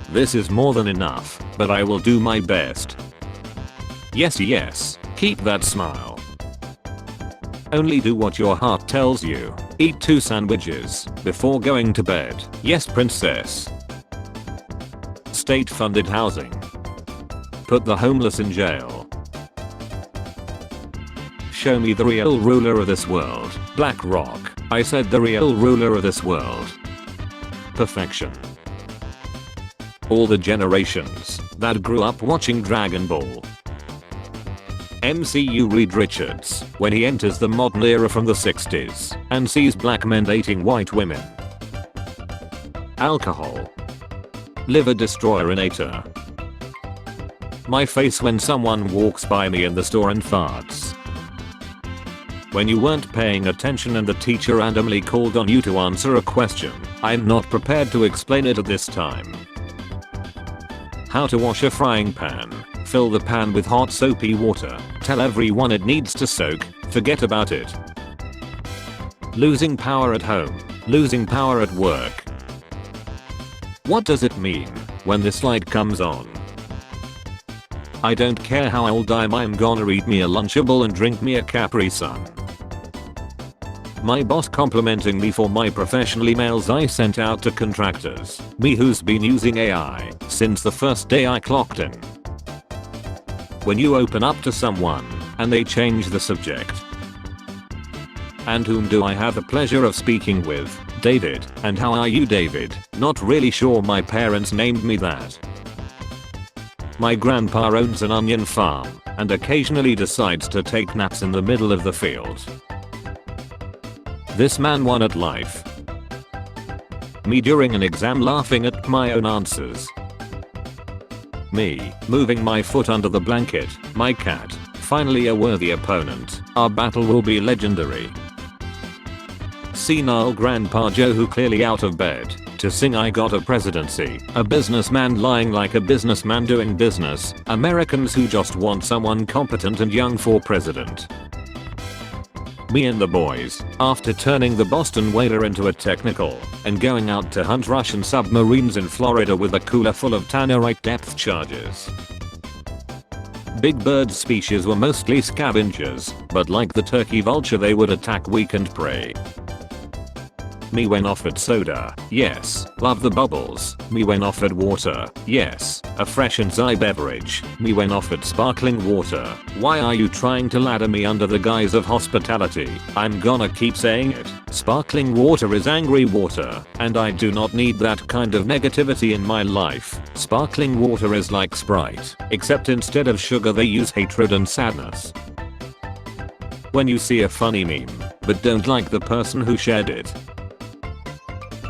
This is more than enough, but I will do my best. Yes, yes, keep that smile. Only do what your heart tells you. Eat 2 sandwiches before going to bed. Yes, princess. State-funded housing. Put the homeless in jail. Show me the real ruler of this world. Black Rock. I said the real ruler of this world. Perfection. All the generations that grew up watching Dragon Ball. MCU Reed Richards when he enters the modern era from the 60s and sees black men dating white women. Alcohol. Liver destroyer-inator. My face when someone walks by me in the store and farts. When you weren't paying attention and the teacher randomly called on you to answer a question. I'm not prepared to explain it at this time. How to wash a frying pan. Fill the pan with hot soapy water. Tell everyone it needs to soak. Forget about it. Losing power at home. Losing power at work. What does it mean when this light comes on? I don't care how old I'm gonna eat me a Lunchable and drink me a Capri Sun. My boss complimenting me for my professional emails I sent out to contractors. Me who's been using AI since the first day I clocked in. When you open up to someone and they change the subject. And whom do I have the pleasure of speaking with? David. And how are you, David? Not really sure, my parents named me that. My grandpa owns an onion farm and occasionally decides to take naps in the middle of the field. This man won at life. Me during an exam laughing at my own answers. Me moving my foot under the blanket. My cat. Finally a worthy opponent. Our battle will be legendary. Senile Grandpa Joe who clearly out of bed to sing I Got a Presidency. A businessman lying like a businessman doing business. Americans who just want someone competent and young for president. Me and the boys, after turning the Boston Whaler into a technical and going out to hunt Russian submarines in Florida with a cooler full of tannerite depth charges. Big bird species were mostly scavengers, but like the turkey vulture they would attack weakened prey. Me when offered soda, yes, love the bubbles. Me when offered water, yes, a fresh and dry beverage. Me when offered sparkling water. Why are you trying to ladder me under the guise of hospitality? I'm gonna keep saying it. Sparkling water is angry water, and I do not need that kind of negativity in my life. Sparkling water is like Sprite, except instead of sugar they use hatred and sadness. When you see a funny meme, but don't like the person who shared it.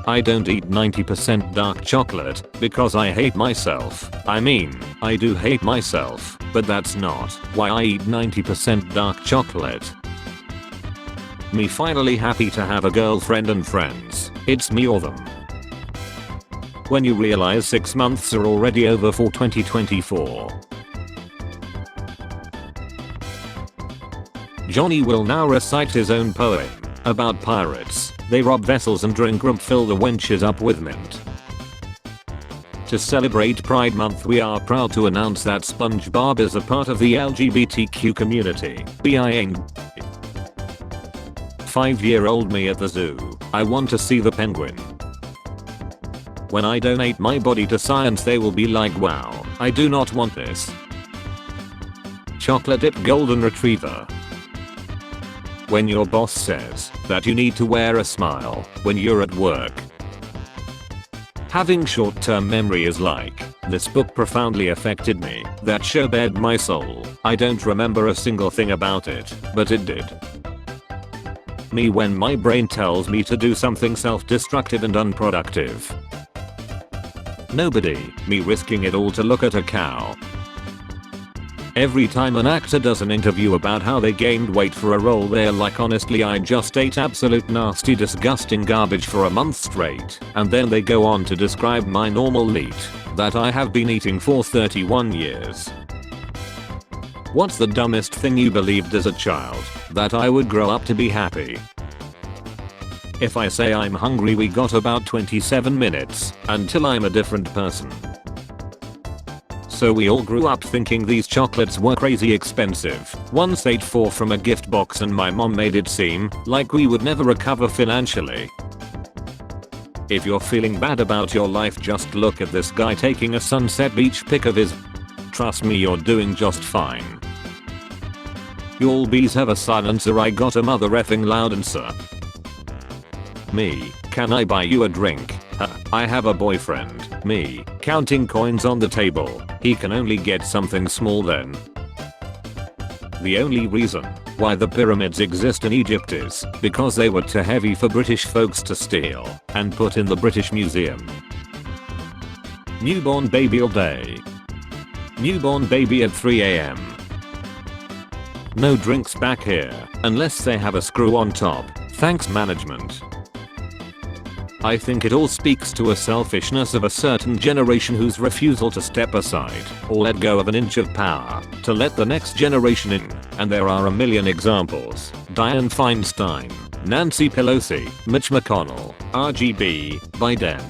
I don't eat 90% dark chocolate because I hate myself. I mean, I do hate myself, but that's not why I eat 90% dark chocolate. Me finally happy to have a girlfriend and friends. It's me or them. When you realize 6 months are already over for 2024. Johnny will now recite his own poem about pirates. They rob vessels and drink rum, fill the wenches up with mint. To celebrate Pride Month we are proud to announce that SpongeBob is a part of the LGBTQ community. Being 5-year-old me at the zoo. I want to see the penguin. When I donate my body to science they will be like, wow, I do not want this. Chocolate dipped golden retriever. When your boss says that you need to wear a smile when you're at work. Having short-term memory is like, this book profoundly affected me. That show bared my soul. I don't remember a single thing about it, but it did. Me when my brain tells me to do something self-destructive and unproductive. Nobody. Me risking it all to look at a cow. Every time an actor does an interview about how they gained weight for a role they're like, honestly I just ate absolute nasty disgusting garbage for a month straight, and then they go on to describe my normal meat that I have been eating for 31 years. What's the dumbest thing you believed as a child? That I would grow up to be happy. If I say I'm hungry we got about 27 minutes until I'm a different person. So we all grew up thinking these chocolates were crazy expensive. Once ate 4 from a gift box and my mom made it seem like we would never recover financially. If you're feeling bad about your life, just look at this guy taking a sunset beach pic of his. Trust me, you're doing just fine. Y'all bees have a silencer, I got a mother effing loud answer. Me, can I buy you a drink? I have a boyfriend. Me, counting coins on the table. He can only get something small then. The only reason why the pyramids exist in Egypt is because they were too heavy for British folks to steal and put in the British Museum. Newborn baby all day. Newborn baby at 3 AM. No drinks back here unless they have a screw on top. Thanks management. I think it all speaks to a selfishness of a certain generation whose refusal to step aside or let go of an inch of power to let the next generation in, and there are a million examples. Dianne Feinstein, Nancy Pelosi, Mitch McConnell, RGB, Biden.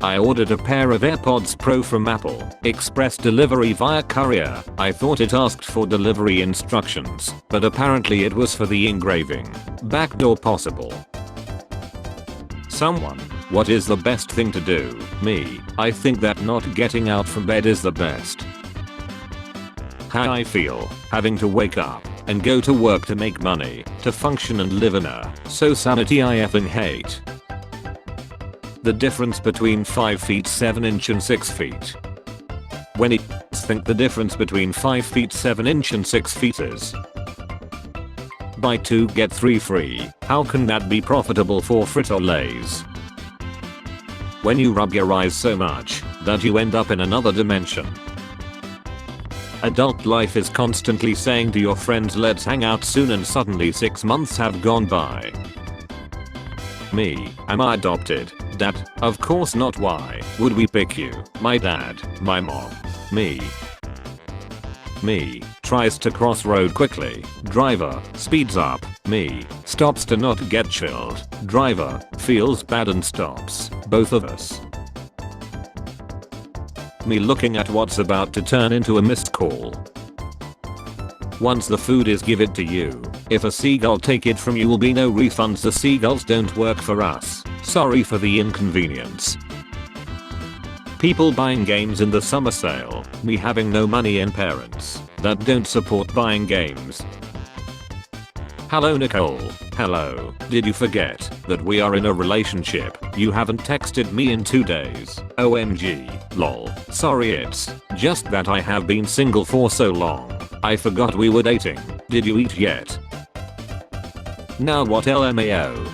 I ordered a pair of AirPods Pro from Apple, express delivery via courier. I thought it asked for delivery instructions, but apparently it was for the engraving. Backdoor possible. Someone, what is the best thing to do? Me, I think that not getting out from bed is the best. How I feel, having to wake up and go to work to make money, to function and live in a society I effing hate. The difference between 5 feet 7 inch and 6 feet. When you think the difference between 5 feet 7 inch and 6 feet is buy 2 get 3 free. How can that be profitable for Frito-Lays? When you rub your eyes so much that you end up in another dimension. Adult life is constantly saying to your friends, let's hang out soon, and suddenly 6 months have gone by. Me, am I adopted? Dad, of course not. Why would we pick you? My dad, my mom. Me, tries to cross road quickly. Driver, speeds up. Me, stops to not get chilled. Driver, feels bad and stops. Both of us. Me looking at what's about to turn into a missed call. Once the food is given to you, if a seagull take it from you will be no refunds. The seagulls don't work for us. Sorry for the inconvenience. People buying games in the summer sale, me having no money, and parents that don't support buying games. Hello Nicole. Hello. Did you forget that we are in a relationship? You haven't texted me in 2 days. OMG. Lol. Sorry, it's just that I have been single for so long. I forgot we were dating. Did you eat yet? Now what? LMAO.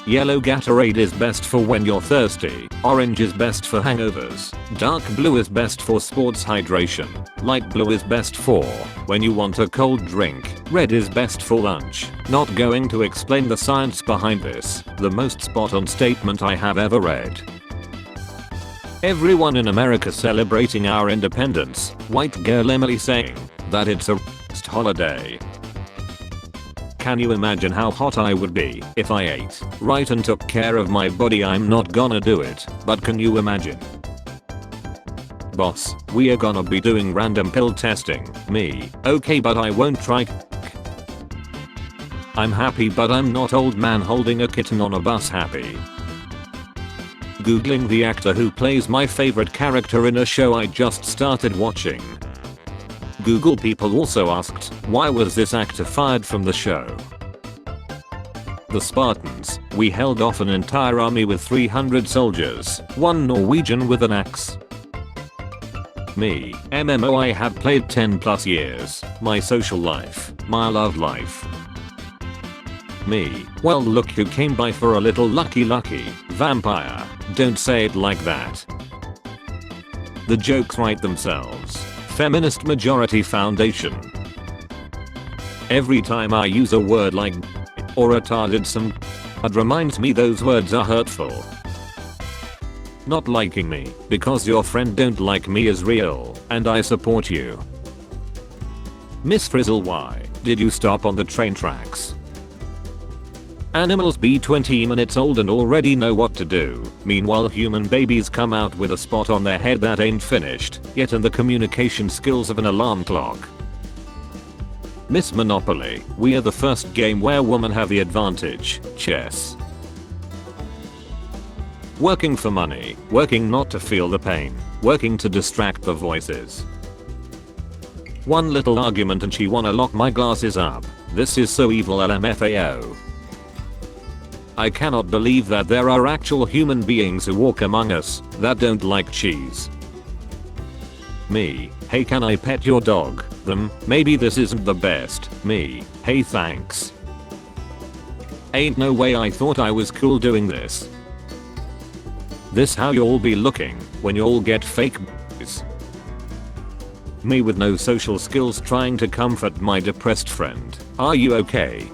Yellow Gatorade is best for when you're thirsty. Orange is best for hangovers. Dark blue is best for sports hydration. Light blue is best for when you want a cold drink. Red is best for lunch. Not going to explain the science behind this. The most spot on statement I have ever read. Everyone in America celebrating our independence. White girl Emily saying that it's a holiday. Can you imagine how hot I would be if I ate right and took care of my body? I'm not gonna do it, but can you imagine? Boss, we are gonna be doing random pill testing. Me, okay, but I won't try. I'm happy but I'm not. Old man holding a kitten on a bus happy. Googling the actor who plays my favorite character in a show I just started watching. Google people also asked, why was this actor fired from the show? The Spartans, we held off an entire army with 300 soldiers, one Norwegian with an axe. Me, MMO I have played 10 plus years, my social life, my love life. Me, well look who came by for a little lucky vampire, don't say it like that. The jokes write themselves. Feminist Majority Foundation. Every time I use a word like or retarded, it reminds me those words are hurtful. Not liking me because your friend don't like me is real, and I support you. Miss Frizzle, why did you stop on the train tracks? Animals be 20 minutes old and already know what to do. Meanwhile human babies come out with a spot on their head that ain't finished yet and the communication skills of an alarm clock. Miss Monopoly, we are the first game where women have the advantage. Chess. Working for money, working not to feel the pain, working to distract the voices. One little argument and she wanna lock my glasses up. This is so evil, LMFAO. I cannot believe that there are actual human beings who walk among us that don't like cheese. Me, hey can I pet your dog? Them, maybe this isn't the best. Me, hey thanks. Ain't no way I thought I was cool doing this. This how y'all be looking when y'all get fake b****s. Me with no social skills trying to comfort my depressed friend. Are you okay?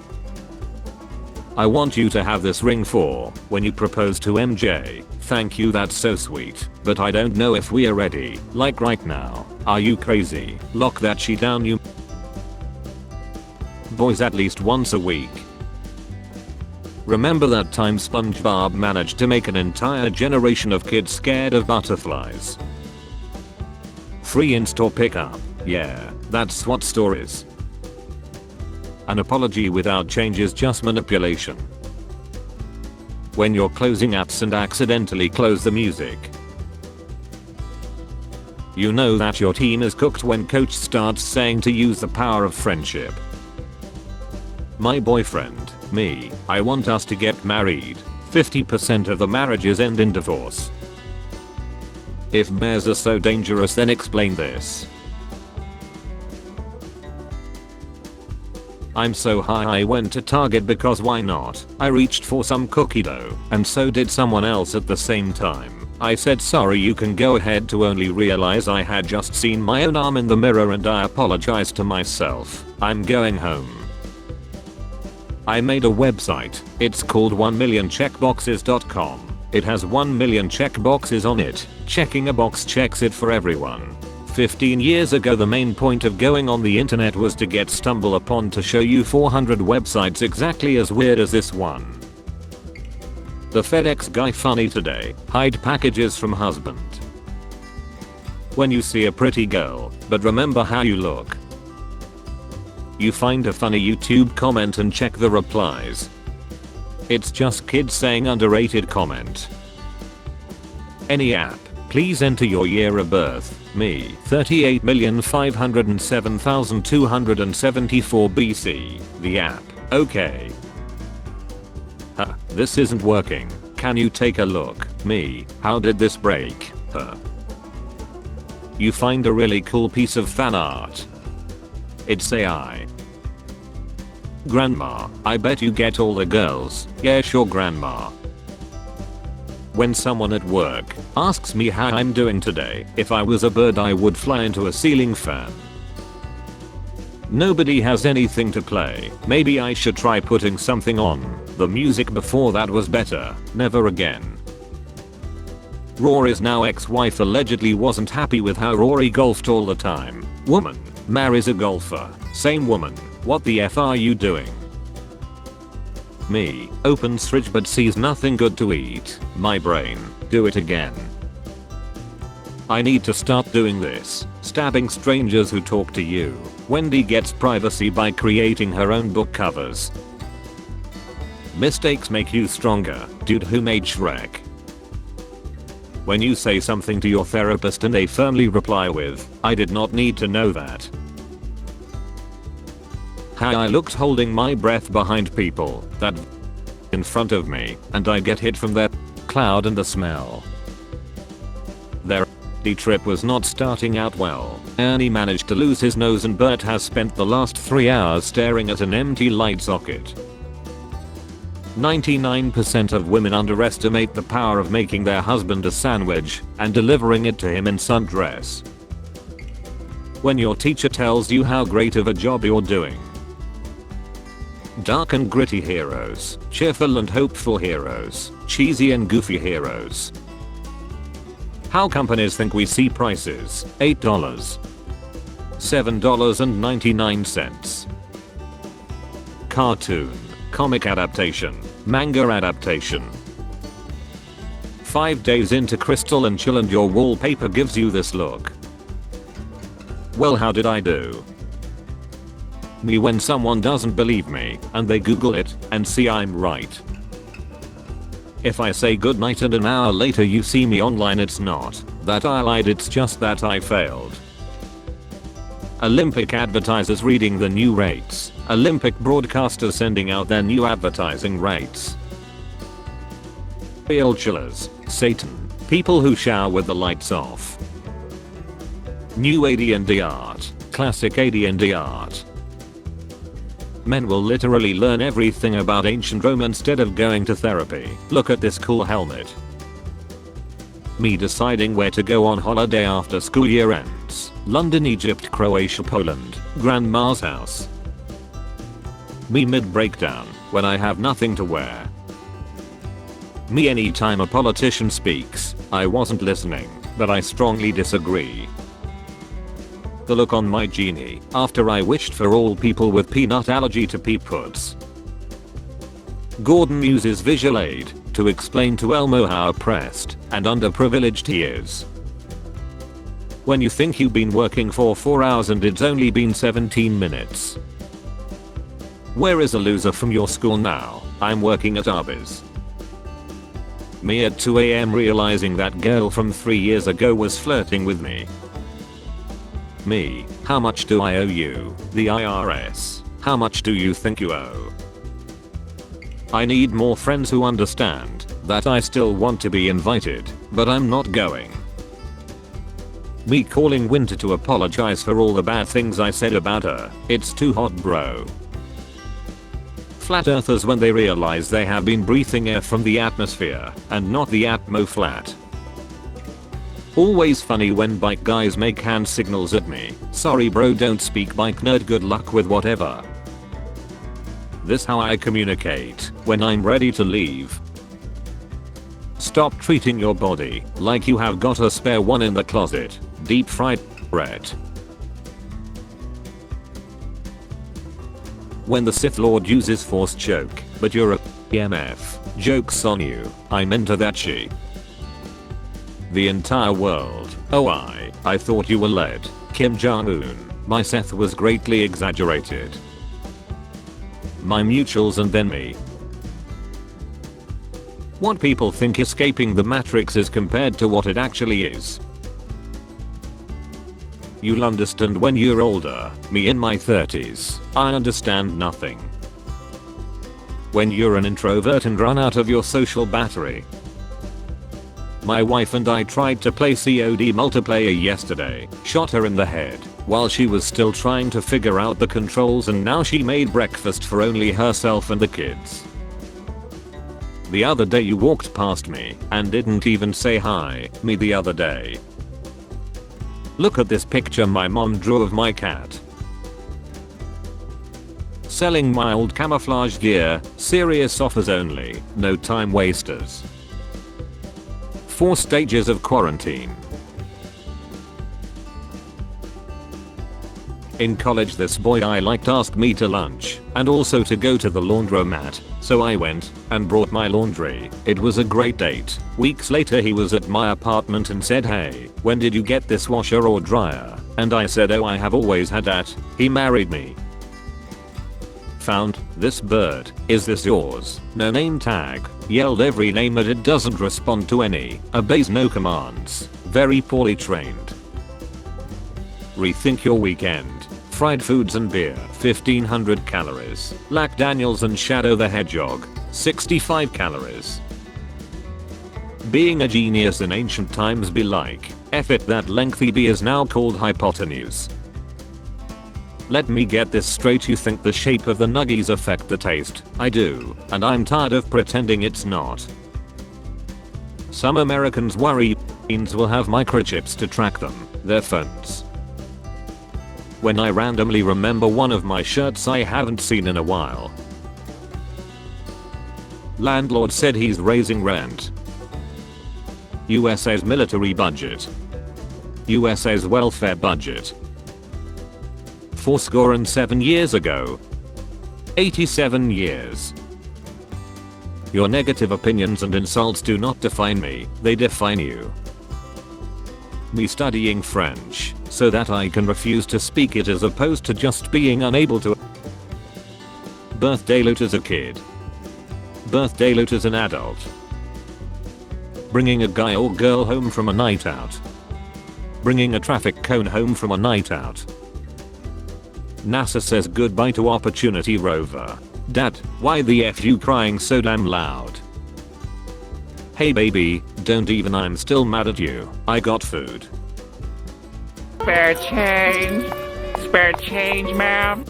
I want you to have this ring for when you propose to MJ. Thank you, that's so sweet. But I don't know if we are ready, like right now. Are you crazy? Lock that shit down, you boys, at least once a week. Remember that time SpongeBob managed to make an entire generation of kids scared of butterflies? Free in-store pickup. Yeah, that's what store is. An apology without change is just manipulation. When you're closing apps and accidentally close the music. You know that your team is cooked when coach starts saying to use the power of friendship. My boyfriend, me, I want us to get married. 50% of the marriages end in divorce. If bears are so dangerous, then explain this. I'm so high I went to Target because why not? I reached for some cookie dough and so did someone else at the same time. I said sorry, you can go ahead, to only realize I had just seen my own arm in the mirror and I apologized to myself. I'm going home. I made a website. It's called 1millioncheckboxes.com. It has 1 million checkboxes on it. Checking a box checks it for everyone. 15 years ago the main point of going on the internet was to get stumble upon to show you 400 websites exactly as weird as this one. The FedEx guy funny today. Hide packages from husband. When you see a pretty girl, but remember how you look. You find a funny YouTube comment and check the replies. It's just kids saying underrated comment. Any app, please enter your year of birth. Me, 38,507,274 BC. The app, okay. Huh, this isn't working. Can you take a look? Me, how did this break? Huh. You find a really cool piece of fan art. It's AI. Grandma, I bet you get all the girls. Yeah sure grandma. When someone at work asks me how I'm doing today, if I was a bird I would fly into a ceiling fan. Nobody has anything to play. Maybe I should try putting something on. The music before that was better. Never again. Rory's now ex-wife allegedly wasn't happy with how Rory golfed all the time. Woman marries a golfer. Same woman. What the F are you doing? Me, opens fridge but sees nothing good to eat. My brain, do it again. I need to start doing this. Stabbing strangers who talk to you. Wendy gets privacy by creating her own book covers. Mistakes make you stronger. Dude who made Shrek. When you say something to your therapist and they firmly reply with, I did not need to know that. How I looked holding my breath behind people that in front of me and I get hit from their cloud and the smell. Their trip was not starting out well. Ernie managed to lose his nose and Bert has spent the last 3 hours staring at an empty light socket. 99% of women underestimate the power of making their husband a sandwich and delivering it to him in sundress. When your teacher tells you how great of a job you're doing. Dark and gritty heroes, cheerful and hopeful heroes, cheesy and goofy heroes. How companies think we see prices, $8, $7.99. Cartoon, comic adaptation, Manga adaptation. 5 days into Crystal and Chill and your wallpaper gives you this look. Well, how did I do? Me when someone doesn't believe me and they Google it and see I'm right. If I say goodnight and an hour later you see me online, it's not that I lied, it's just that I failed. Olympic advertisers reading the new rates. Olympic broadcasters sending out their new advertising rates. Real chillers. Satan. People who shower with the lights off. New AD&D art. Classic AD&D art. Men will literally learn everything about ancient Rome instead of going to therapy. Look at this cool helmet. Me deciding where to go on holiday after school year ends. London, Egypt, Croatia, Poland. Grandma's house. Me mid breakdown when I have nothing to wear. Me anytime a politician speaks, I wasn't listening, but I strongly disagree. The look on my genie after I wished for all people with peanut allergy to pea puds. Gordon uses visual aid to explain to Elmo how oppressed and underprivileged he is. When you think you've been working for 4 hours and it's only been 17 minutes. Where is a loser from your school now? I'm working at Arby's. Me at 2 AM realizing that girl from 3 years ago was flirting with me. Me, how much do I owe you? The IRS. How much do you think you owe? I need more friends who understand that I still want to be invited, but I'm not going. Me calling Winter to apologize for all the bad things I said about her. It's too hot, bro. Flat earthers when they realize they have been breathing air from the atmosphere and not the atmo flat. Always funny when bike guys make hand signals at me. Sorry bro, don't speak bike nerd, good luck with whatever. This how I communicate when I'm ready to leave. Stop treating your body like you have got a spare one in the closet. Deep fried bread. When the Sith Lord uses force choke, but you're a EMF. Joke's on you, I'm into that shit. The entire world. Oh I thought you were led. Kim Jong-un. My Seth was greatly exaggerated. My mutuals and then me. What people think escaping the Matrix is compared to what it actually is. You'll understand when you're older. Me in my 30s. I understand nothing. When you're an introvert and run out of your social battery. My wife and I tried to play COD multiplayer yesterday, shot her in the head, while she was still trying to figure out the controls, and now she made breakfast for only herself and the kids. The other day you walked past me and didn't even say hi. Me the other day. Look at this picture my mom drew of my cat. Selling my old camouflage gear, serious offers only, no time wasters. 4 stages of quarantine. In college this boy I liked asked me to lunch and also to go to the laundromat, so I went and brought my laundry. It was a great date. Weeks later he was at my apartment and said, "Hey, when did you get this washer or dryer?" And I said, "Oh, I have always had that." He married me. Found this bird. Is this yours? No name tag. Yelled every name but it doesn't respond to any. Obeys no commands. Very poorly trained. Rethink your weekend. Fried foods and beer, 1500 calories. Lack Daniels and Shadow the Hedgehog, 65 calories. Being a genius in ancient times be like, F it, that lengthy B is now called hypotenuse. Let me get this straight, you think the shape of the nuggies affect the taste? I do, and I'm tired of pretending it's not. Some Americans worry teens will have microchips to track them, their phones. When I randomly remember one of my shirts I haven't seen in a while. Landlord said he's raising rent. USA's military budget. USA's welfare budget. 47 years ago. 87 years. Your negative opinions and insults do not define me, they define you. Me studying French, so that I can refuse to speak it as opposed to just being unable to. Birthday loot as a kid. Birthday loot as an adult. Bringing a guy or girl home from a night out. Bringing a traffic cone home from a night out. NASA says goodbye to Opportunity rover. Dad, why the F you crying so damn loud? Hey baby, don't even, I'm still mad at you. I got food. Spare change. Spare change, ma'am.